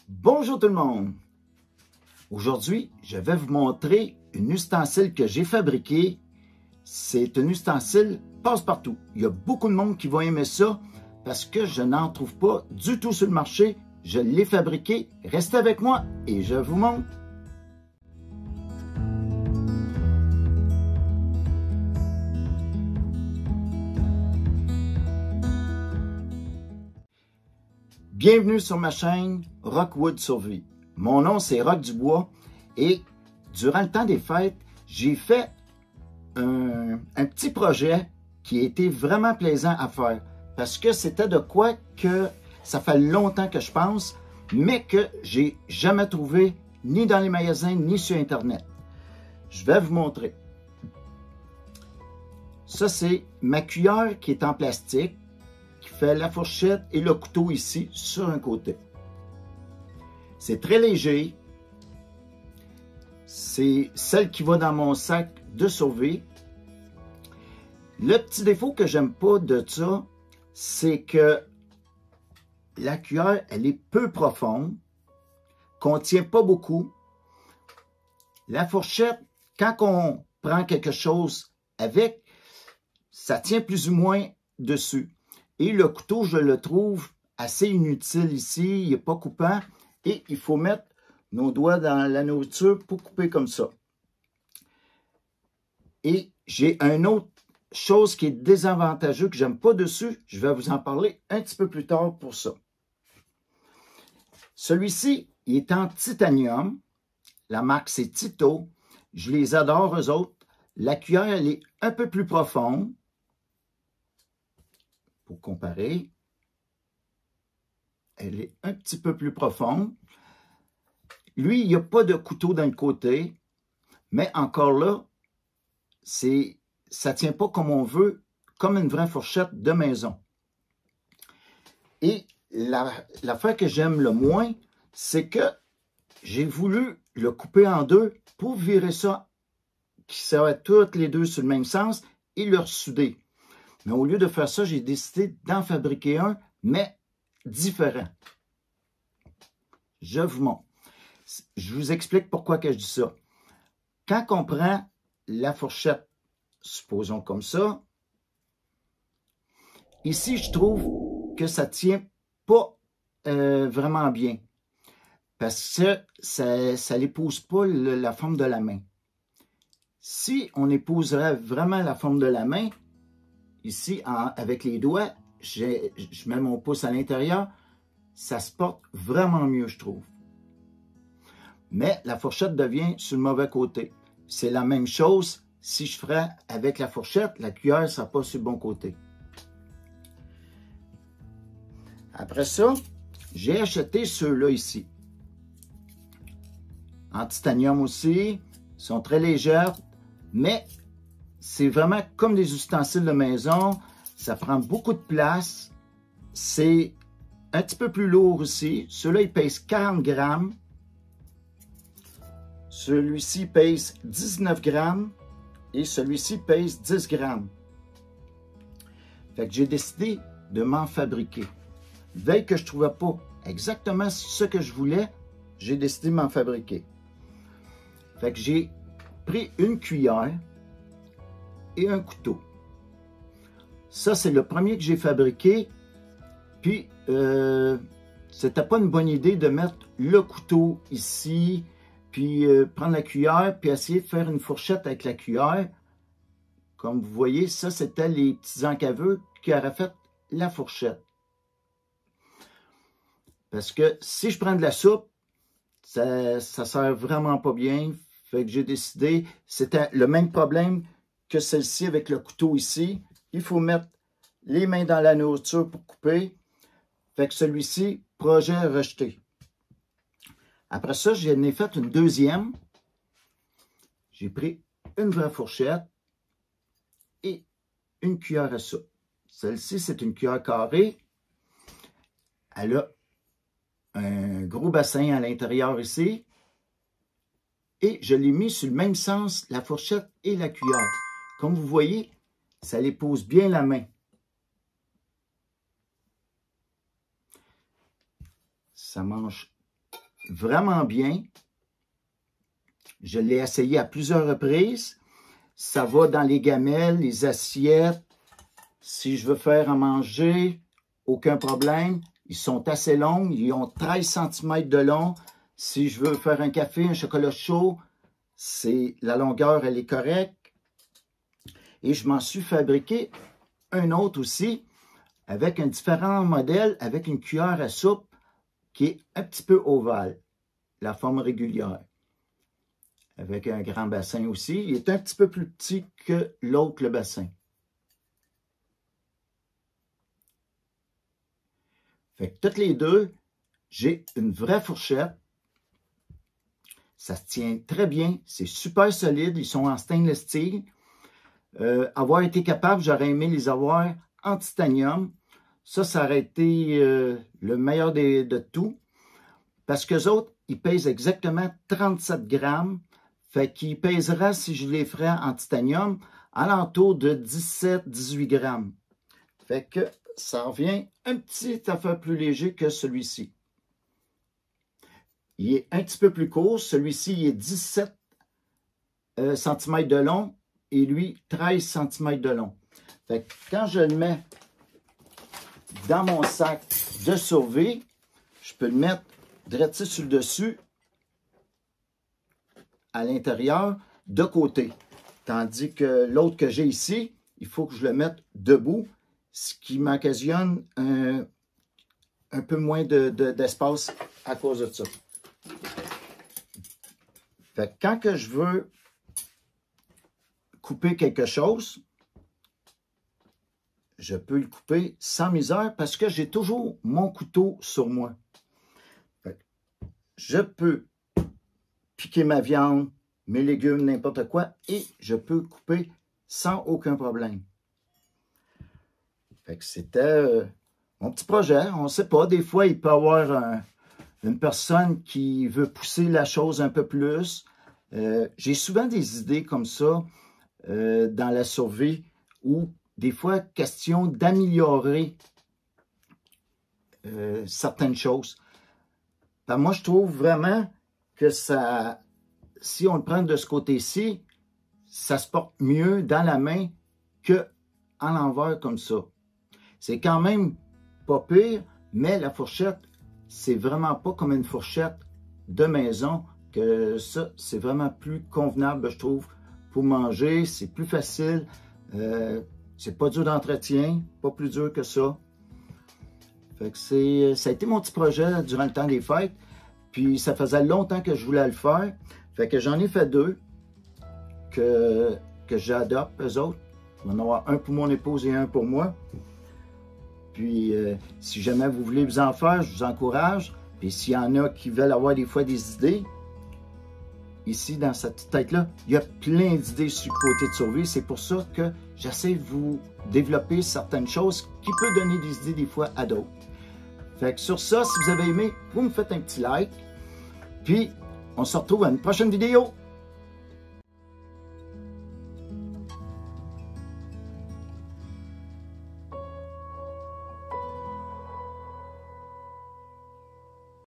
Bonjour tout le monde! Aujourd'hui, je vais vous montrer une ustensile que j'ai fabriquée. C'est un ustensile passe-partout. Il y a beaucoup de monde qui va aimer ça parce que je n'en trouve pas du tout sur le marché. Je l'ai fabriqué. Restez avec moi et je vous montre. Bienvenue sur ma chaîne Rockwood Survie. Mon nom c'est Rock Dubois et durant le temps des fêtes, j'ai fait un petit projet qui a été vraiment plaisant à faire parce que c'était de quoi que ça fait longtemps que je pense, mais que j'ai jamais trouvé ni dans les magasins ni sur Internet. Je vais vous montrer. Ça c'est ma cuillère qui est en plastique, qui fait la fourchette et le couteau ici sur un côté. C'est très léger. C'est celle qui va dans mon sac de survie. Le petit défaut que j'aime pas de ça, c'est que la cuillère, elle est peu profonde, contient pas beaucoup. La fourchette, quand on prend quelque chose avec, ça tient plus ou moins dessus. Et le couteau, je le trouve assez inutile ici, il n'est pas coupant. Et il faut mettre nos doigts dans la nourriture pour couper comme ça. Et j'ai une autre chose qui est désavantageuse, que j'aime pas dessus. Je vais vous en parler un petit peu plus tard pour ça. Celui-ci, il est en titanium. La marque, c'est Tito. Je les adore, eux autres. La cuillère, elle est un peu plus profonde. Pour comparer. Elle est un petit peu plus profonde. Lui, il n'y a pas de couteau d'un côté, mais encore là, ça ne tient pas comme on veut, comme une vraie fourchette de maison. Et l'affaire que j'aime le moins, c'est que j'ai voulu le couper en deux pour virer ça, qui serait toutes les deux sur le même sens, et le ressouder. Mais au lieu de faire ça, j'ai décidé d'en fabriquer un, mais différent. Je vous montre. Je vous explique pourquoi que je dis ça. Quand on prend la fourchette, supposons comme ça, ici, je trouve que ça ne tient pas vraiment bien. Parce que ça n'épouse pas la forme de la main. Si on épouserait vraiment la forme de la main, ici, avec les doigts, je mets mon pouce à l'intérieur, ça se porte vraiment mieux, je trouve. Mais la fourchette devient sur le mauvais côté. C'est la même chose si je ferais avec la fourchette, la cuillère ne sera pas sur le bon côté. Après ça, j'ai acheté ceux-là ici. En titanium aussi, ils sont très légers, mais c'est vraiment comme des ustensiles de maison. Ça prend beaucoup de place. C'est un petit peu plus lourd aussi. Ceux-là, ils pèsent 40 grammes. Celui-ci pèse 19 grammes et celui-ci pèse 10 grammes. Fait que j'ai décidé de m'en fabriquer. Dès que je ne trouvais pas exactement ce que je voulais, j'ai décidé de m'en fabriquer. Fait que j'ai pris une cuillère et un couteau. Ça, c'est le premier que j'ai fabriqué. Puis, c'était pas une bonne idée de mettre le couteau ici, puis prendre la cuillère, puis essayer de faire une fourchette avec la cuillère. Comme vous voyez, ça, c'était les petits encaveux qui auraient fait la fourchette. Parce que si je prends de la soupe, ça sert vraiment pas bien. Fait que j'ai décidé, c'était le même problème que celle-ci avec le couteau ici. Il faut mettre les mains dans la nourriture pour couper. Fait que celui-ci, projet rejeté. Après ça, j'en ai fait une deuxième. J'ai pris une vraie fourchette et une cuillère à soupe. Celle-ci, c'est une cuillère carrée. Elle a un gros bassin à l'intérieur ici. Et je l'ai mis sur le même sens, la fourchette et la cuillère. Comme vous voyez, ça l'épouse bien la main. Ça mange vraiment bien. Je l'ai essayé à plusieurs reprises. Ça va dans les gamelles, les assiettes. Si je veux faire à manger, aucun problème. Ils sont assez longs. Ils ont 13 cm de long. Si je veux faire un café, un chocolat chaud, la longueur, elle est correcte. Et je m'en suis fabriqué un autre aussi, avec un différent modèle, avec une cuillère à soupe qui est un petit peu ovale, la forme régulière. Avec un grand bassin aussi. Il est un petit peu plus petit que l'autre, le bassin. Fait que toutes les deux, j'ai une vraie fourchette. Ça se tient très bien. C'est super solide. Ils sont en stainless steel. Avoir été capable, j'aurais aimé les avoir en titanium. Ça aurait été le meilleur de tout. Parce qu'eux autres, ils pèsent exactement 37 grammes. Fait qu'ils pèseraient, si je les ferais en titanium, alentour de 17-18 grammes. Fait que ça revient un petit affaire plus léger que celui-ci. Il est un petit peu plus court. Celui-ci, il est 17 cm de long et lui, 13 cm de long. Fait que quand je le mets dans mon sac de survie, je peux le mettre direct sur le dessus, à l'intérieur, de côté. Tandis que l'autre que j'ai ici, il faut que je le mette debout, ce qui m'occasionne un peu moins d'espace à cause de ça. Fait que quand que je veux couper quelque chose, je peux le couper sans misère parce que j'ai toujours mon couteau sur moi. Fait que je peux piquer ma viande, mes légumes, n'importe quoi, et je peux couper sans aucun problème. Fait que c'était mon petit projet. On ne sait pas, des fois, il peut y avoir une personne qui veut pousser la chose un peu plus. J'ai souvent des idées comme ça dans la survie où des fois, question d'améliorer certaines choses. Ben, moi, je trouve vraiment que ça, si on le prend de ce côté-ci, ça se porte mieux dans la main qu'à l'envers comme ça. C'est quand même pas pire, mais la fourchette, c'est vraiment pas comme une fourchette de maison, que ça, c'est vraiment plus convenable, je trouve, pour manger. C'est plus facile, c'est pas dur d'entretien, pas plus dur que ça. Fait que ça a été mon petit projet durant le temps des fêtes. Puis ça faisait longtemps que je voulais le faire. Fait que j'en ai fait deux que j'adopte, eux autres. Il va en avoir un pour mon épouse et un pour moi. Puis si jamais vous voulez vous en faire, je vous encourage. Puis s'il y en a qui veulent avoir des fois des idées, ici dans cette petite tête-là, il y a plein d'idées sur le côté de survie. C'est pour ça que j'essaie de vous développer certaines choses qui peuvent donner des idées des fois à d'autres. Fait que sur ça, si vous avez aimé, vous me faites un petit like. Puis, on se retrouve à une prochaine vidéo.